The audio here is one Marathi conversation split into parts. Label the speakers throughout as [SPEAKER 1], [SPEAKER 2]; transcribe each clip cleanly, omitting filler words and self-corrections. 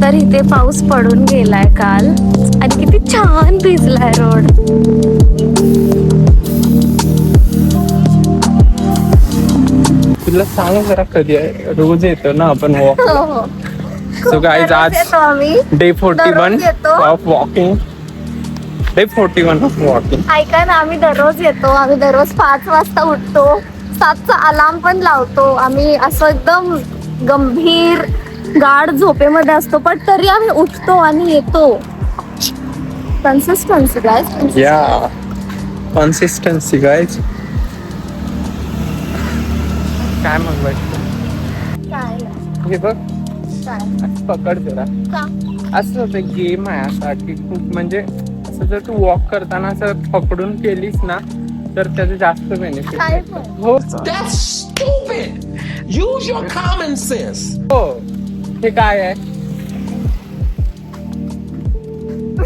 [SPEAKER 1] तर इथे पाऊस पडून गेलाय काल आणि किती छान भिजलाय रोड.
[SPEAKER 2] तुला सांग जरा कधी आहे, रोज येतो ना आपण वॉक.
[SPEAKER 1] हो हो.
[SPEAKER 2] सो गाईज आज
[SPEAKER 1] येतो आम्ही.
[SPEAKER 2] डे 41
[SPEAKER 1] दररोज येतो.
[SPEAKER 2] Of walking. Day 41 of walking.
[SPEAKER 1] ऐका ना, आम्ही दररोज येतो. आम्ही दररोज 5 वाजता उठतो. 7चा अलार्म पण लावतो. आम्ही असं एकदम गंभीर गाढ झोपेमध्ये असतो, पण तरी आम्ही उठतो आणि येतो. Consistency guys.
[SPEAKER 2] या कन्सिस्टन्सी गाईज. काय मग बाई,
[SPEAKER 1] काय नाही.
[SPEAKER 2] हे बघ
[SPEAKER 1] काय?
[SPEAKER 2] असं पकड जरा.
[SPEAKER 1] का?
[SPEAKER 2] असं होतं गेम आहे असा की खूप म्हणजे असं जर तू वॉक करताना असं पकडून केलीस ना तर त्याचं जास्त बेनिफिट
[SPEAKER 1] काय पण?
[SPEAKER 2] हो.
[SPEAKER 3] That's stupid. Use your common sense.
[SPEAKER 2] हो हे काय आहे,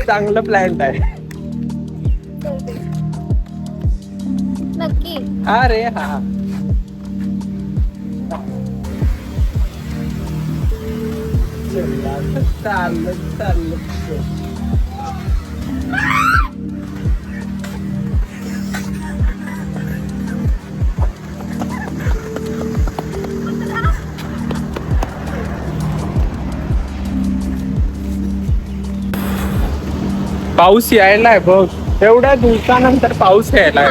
[SPEAKER 2] चांगलं प्लॅन आहे.
[SPEAKER 1] नक्की.
[SPEAKER 2] अरे हा चाललं चाललं. पाऊस यायलाय बघ, एवढ्या दिवसानंतर पाऊस यायलाय.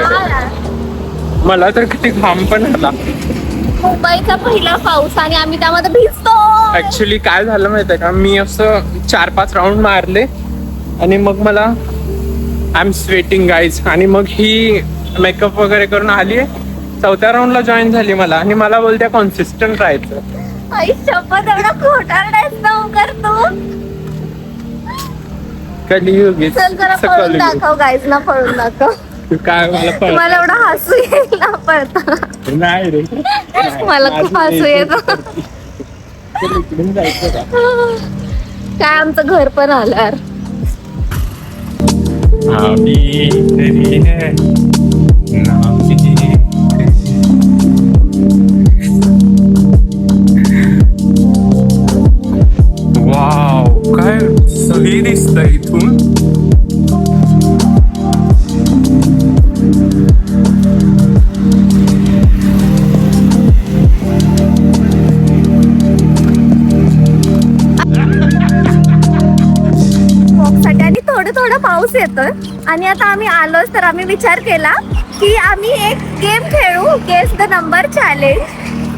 [SPEAKER 2] मला तर किती घाम पण आला.
[SPEAKER 1] मुंबईचा पहिला पाऊस आणि आम्ही त्यामध्ये भिजतो.
[SPEAKER 2] ऍक्च्युली काय झालं माहितीये का, मी असं 4-5 राऊंड मारले आणि मग मला आय एम स्वेटिंग गाईज. आणि मग ही मेकअप वगैरे करून आली आहे, 4थ्या राऊंडला जॉईन झाली मला आणि मला बोलते कॉन्सिस्टंट राहायचं.
[SPEAKER 1] आई शपथ, एवढा खोटारडायच ना करतो.
[SPEAKER 2] कलियुगीच
[SPEAKER 1] चल जरा पळून दाखव गाईज ना, पळून दाखव.
[SPEAKER 2] काय मला
[SPEAKER 1] मला एवढा हसू येईल ना पळता.
[SPEAKER 2] नाही रे,
[SPEAKER 1] मला खूप हसू येत. काय आमचं घर पण आलं.
[SPEAKER 2] वाव काय सही दिसतंय इथून.
[SPEAKER 1] आणि थोडं थोडं पाऊस येतोय आणि आता आम्ही आलोच, तर आम्ही विचार केला की आम्ही एक गेम खेळू, गेस द नंबर चॅलेंज.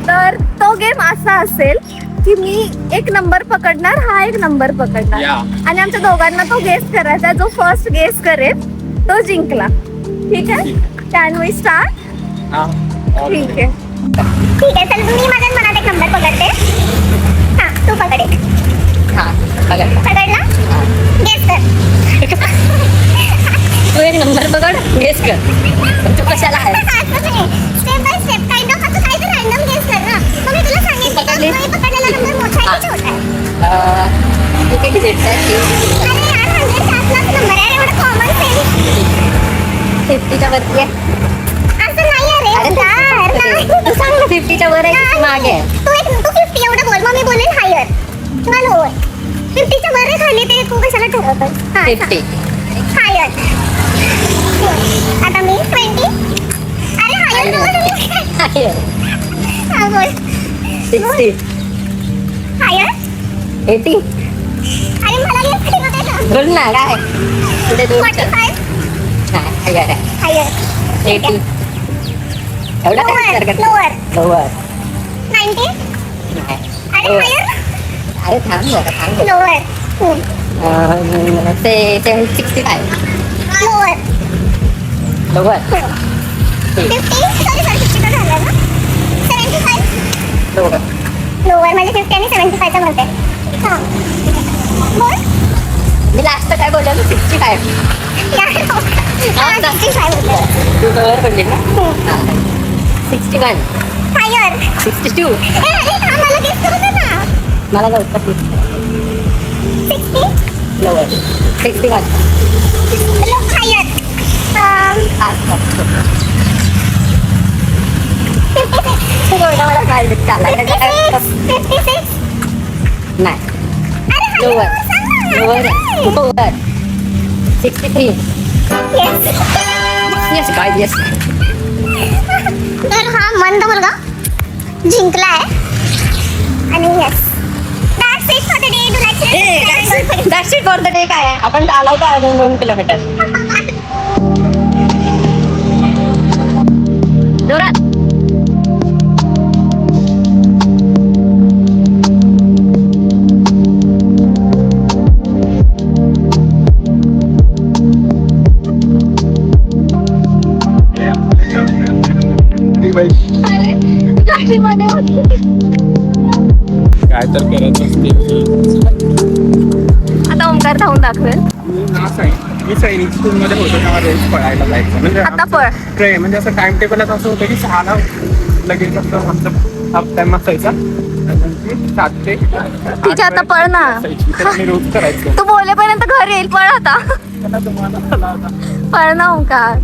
[SPEAKER 1] तर तो गेम असा असेल की मी एक नंबर पकडणार, हा एक नंबर पकडणार आणि आमच्या दोघांना तो गेस करायचा. जो फर्स्ट गेस करेल तो जिंकला. ठीक आहे, कॅन वी स्टार्ट? ठीक आहे. ठीक आहे, चल मी माझ्या मनात एक नंबर पकडते. हा तू पकड एक. पकडला? गेस कर.
[SPEAKER 4] तू एक नंबर पकड, गेस कर. तू कशाला आहे?
[SPEAKER 1] Step by step kind of असं काही रॅन्डम गेस कर ना. मग मी तुला सांगितलं की मी पकडलेला नंबर मोठा आहे की छोटा आहे.
[SPEAKER 4] तू किती सेट्स आहे?
[SPEAKER 1] अरे यार 107 नंबर आहे, एवढं कॉमन सेन्स
[SPEAKER 4] 50च्या वरती आहे.
[SPEAKER 1] असं नाही आहे रे यार. नाही.
[SPEAKER 4] तू सांग ना 50च्या वर आहे की मागे आहे?
[SPEAKER 1] तू 50 एवढं बोल, मग मी बोलेन हायर किंवा लोअर. 50च्या वर आहे खाली ते तू कशाला ठरवतोस?
[SPEAKER 4] 50.
[SPEAKER 1] हायर. आता मी 20. अरे हायर बोल.
[SPEAKER 4] हायर.
[SPEAKER 1] हा बोल.
[SPEAKER 4] 60.
[SPEAKER 1] हायर.
[SPEAKER 4] 80.
[SPEAKER 1] अरे मला येत नाही बघायला.
[SPEAKER 4] बोल ना काय? पुढे दोन
[SPEAKER 1] 45.
[SPEAKER 4] नाही, हायर आहे.
[SPEAKER 1] हायर.
[SPEAKER 4] 80. एवढा काय विचार करतो?
[SPEAKER 1] लोअर.
[SPEAKER 4] लोअर.
[SPEAKER 1] 90.
[SPEAKER 4] नाही.
[SPEAKER 1] अरे हायर.
[SPEAKER 4] अरे थांब जरा, थांब जरा.
[SPEAKER 1] लोअर.
[SPEAKER 4] ते 65.
[SPEAKER 1] लोअर.
[SPEAKER 4] लोअर.
[SPEAKER 1] 50. सॉरी 50 झालं ना. 75.
[SPEAKER 4] लोअर.
[SPEAKER 1] लोअर म्हणजे 50 आणि 75 च्या मध्ये. हां. बोल.
[SPEAKER 4] मी लास्ट काय बोललो? 65.
[SPEAKER 1] यार. हां 65 बोललो.
[SPEAKER 4] तू लोअर बोलली ना? 61.
[SPEAKER 1] हायर.
[SPEAKER 4] 62.
[SPEAKER 1] अरे मला गेस करू दे ना.
[SPEAKER 4] मला लवकर
[SPEAKER 1] 60.
[SPEAKER 4] लोअर. 61.
[SPEAKER 1] हायर.
[SPEAKER 4] 56. मला काय चालला
[SPEAKER 1] 56.
[SPEAKER 4] नाही.
[SPEAKER 1] अरे
[SPEAKER 4] lower. Lower. 63. Yes, guys, yes.
[SPEAKER 5] तर हा मंद मुलगा जिंकलाय आणि yes that's it for the day. Do like
[SPEAKER 4] That's it for the day. काय आहे? आपण चालवतो अजून 2 किलोमीटर. जोरात.
[SPEAKER 2] काय तर करत असते
[SPEAKER 1] आता ओमकार धावून दाखवेल.
[SPEAKER 2] मी सैनिक स्कूल मध्ये होतो तेव्हा रोज पळायला जायचं म्हणजे
[SPEAKER 1] आता पळ.
[SPEAKER 2] म्हणजे असं टाइम टेबलच असं होतं की 6ला लगेच असं आमचं हाफ टाइम असायचा आणि 7 ते
[SPEAKER 1] तिच्या आता पळ ना.
[SPEAKER 2] मी रोज करायचो.
[SPEAKER 1] तू बोलेपर्यंत घरी येईल. पळ आता.
[SPEAKER 2] चला तुम्हाला चला आता.
[SPEAKER 1] पळ ना ओंकार.